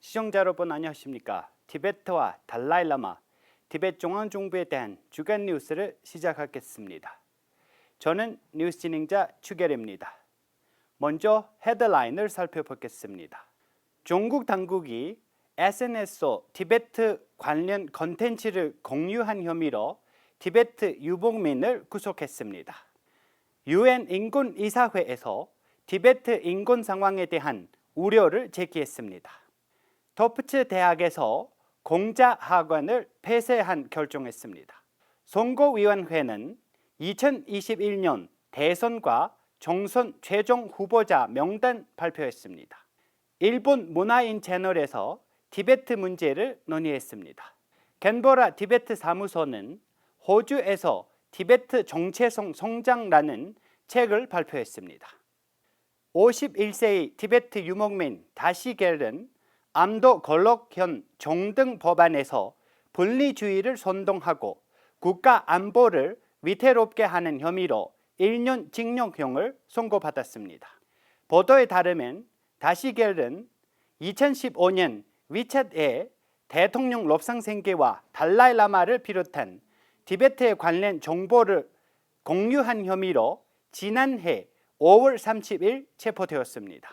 시청자 여러분 안녕하십니까? 티베트와 달라이라마, 티베트 중앙정부에 대한 주간 뉴스를 시작하겠습니다. 저는 뉴스 진행자 추계래입니다. 먼저 헤드라인을 살펴보겠습니다. 중국 당국이 SNS로 티베트 관련 컨텐츠를 공유한 혐의로 티베트 유목민을 구속했습니다. UN 인권이사회에서 티베트 인권 상황에 대한 우려를 제기했습니다. 터프츠 대학에서 공자학원을 폐쇄한 결정했습니다. 선거위원회는 2021년 대선과 총선 최종 후보자 명단 발표했습니다. 일본 문화인 채널에서 티베트 문제를 논의했습니다. 캔버라 티베트 사무소는 호주에서 티베트 정체성 성장라는 책을 발표했습니다. 51세의 티베트 유목민 다시겔은 암도 걸럭현 정등 법안에서 분리주의를 선동하고 국가 안보를 위태롭게 하는 혐의로 1년 징역형을 선고받았습니다. 보도에 따르면 다시겔은 2015년 위챗에 대통령 롭상생계와 달라이라마를 비롯한 티베트에 관련 정보를 공유한 혐의로 지난해 5월 30일 체포되었습니다.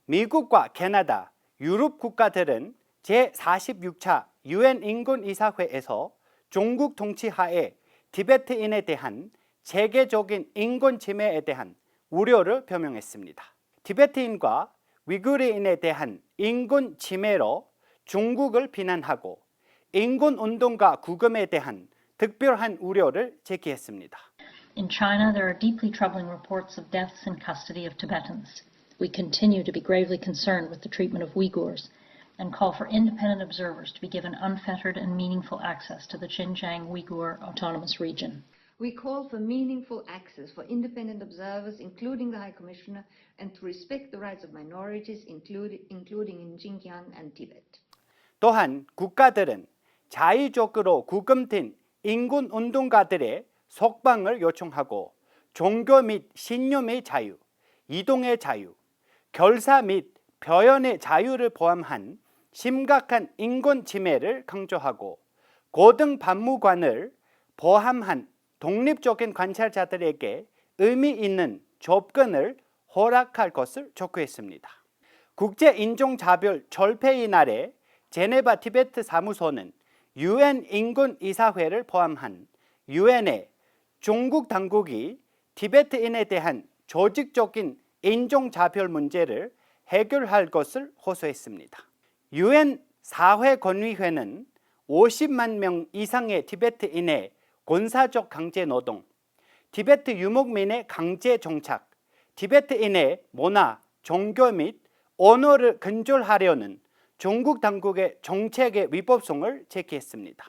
미국과 캐나다, 유럽 국가들은 제46차 UN 인권이사회에서 중국 통치하에 티베트인에 대한 세계적인 인권 침해에 대한 우려를 표명했습니다. 티베트인과 위구르인에 대한 인권 침해로 중국을 비난하고 인권운동가 구금에 대한 특별한 우려를 제기했습니다. In China, there are deeply troubling reports of deaths in custody of Tibetans. We continue to be gravely concerned with the treatment of Uyghurs and call for independent observers to be given unfettered and meaningful access to the Xinjiang Uyghur Autonomous Region. We call for meaningful access for independent observers, including the High Commissioner, and to respect the rights of minorities, including in Xinjiang and Tibet. 또한 국가들은 자의적으로 구금된 인권운동가들의 석방을 요청하고 종교 및 신념의 자유, 이동의 자유, 결사 및 표현의 자유를 포함한 심각한 인권 침해를 강조하고 고등법무관을 포함한 독립적인 관찰자들에게 의미 있는 접근을 허락할 것을 촉구했습니다. 국제인종차별 철폐의 날에 제네바 티베트 사무소는 UN 인권이사회를 포함한 UN의 중국 당국이 티베트인에 대한 조직적인 인종차별 문제를 해결할 것을 호소했습니다. UN 사회권위회는 50만 명 이상의 티베트인의 군사적 강제 노동, 티베트 유목민의 강제 정착, 티베트인의 문화, 종교 및 언어를 근절하려는 중국 당국의 정책의 위법성을 제기했습니다.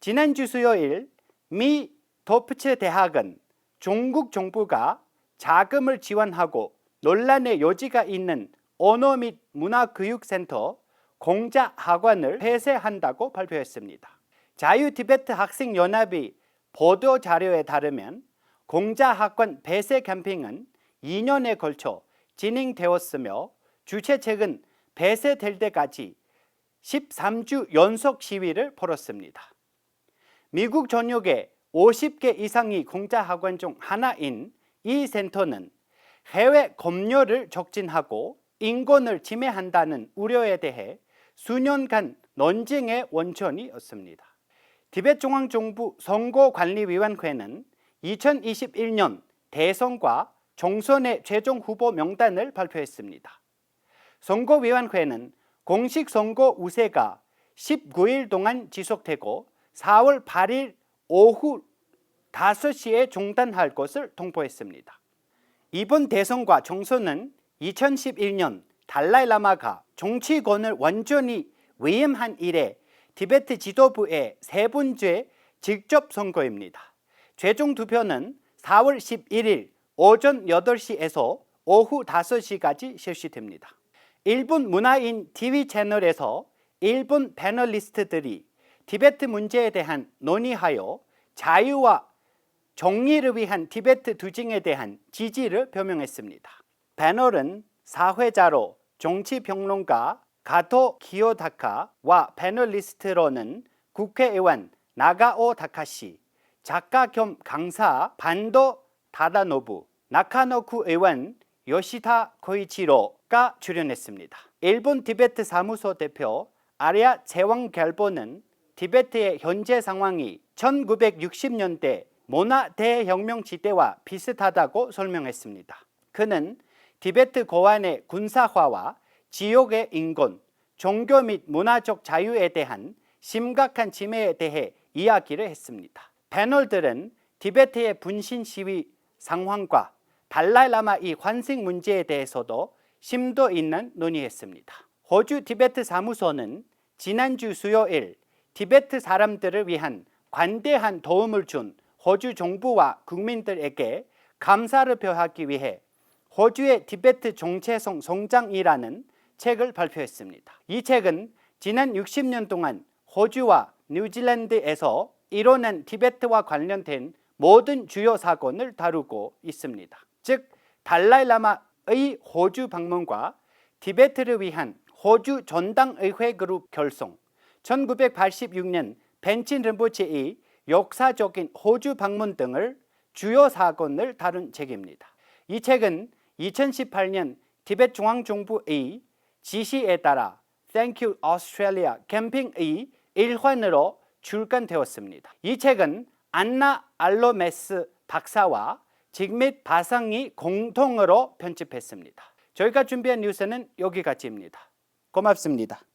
지난주 수요일 미 터프츠 대학은 중국 정부가 자금을 지원하고 논란의 여지가 있는 언어 및 문화교육센터 공자학원을 폐쇄한다고 발표했습니다. 자유티베트 학생연합이 보도자료에 따르면 공자학원 폐쇄 캠페인은 2년에 걸쳐 진행되었으며 주최 측은 폐쇄될 때까지 13주 연속 시위를 벌였습니다. 미국 전역에 50개 이상의 공자학원 중 하나인 이 센터는 해외 검열을 촉진하고 인권을 침해한다는 우려에 대해 수년간 논쟁의 원천이었습니다. 티베트 중앙정부 선거관리위원회는 2021년 대선과 총선의 최종 후보 명단을 발표했습니다. 선거위원회는 공식 선거 우세가 19일 동안 지속되고 4월 8일 오후 5시에 중단할 것을 통보했습니다. 이번 대선과 총선은 2011년 달라이라마가 정치권을 완전히 위임한 이래 티베트 지도부의 세 번째 직접 선거입니다. 최종 투표는 4월 11일 오전 8시에서 오후 5시까지 실시됩니다. 일본 문화인 TV 채널에서 일본 패널리스트들이 티베트 문제에 대한 논의하여 자유와 정의를 위한 티베트 투쟁에 대한 지지를 표명했습니다. 패널은 사회자로 정치평론가 가토 키요다카와 패널리스트로는 국회의원 나가오 다카시, 작가 겸 강사 반도 다다노부, 나카노쿠 의원 요시타 코이치로가 출연했습니다. 일본 티베트 사무소 대표 아리아 제왕갤보는 티베트의 현재 상황이 1960년대 문화 대혁명 시대와 비슷하다고 설명했습니다. 그는 티베트 고안의 군사화와 지역의 인권, 종교 및 문화적 자유에 대한 심각한 침해에 대해 이야기를 했습니다. 패널들은 티베트의 분신 시위 상황과 달라이라마의 환생 문제에 대해서도 심도 있는 논의했습니다. 호주 티베트 사무소는 지난주 수요일 티베트 사람들을 위한 관대한 도움을 준 호주 정부와 국민들에게 감사를 표하기 위해 호주의 티베트 정체성 성장이라는 책을 발표했습니다. 이 책은 지난 60년 동안 호주와 뉴질랜드에서 일어난 티베트와 관련된 모든 주요 사건을 다루고 있습니다. 즉 달라이라마의 호주 방문과 티베트를 위한 호주 전당의회 그룹 결성, 1986년 벤친 림보체의 역사적인 호주 방문 등을 주요 사건을 다룬 책입니다. 이 책은 2018년 티베트 중앙정부의 지시에 따라 Thank You Australia 캠페인의 일환으로 출간되었습니다. 이 책은 안나 알로메스 박사와 직밋 바상이 공동으로 편집했습니다. 저희가 준비한 뉴스는 여기까지입니다. 고맙습니다.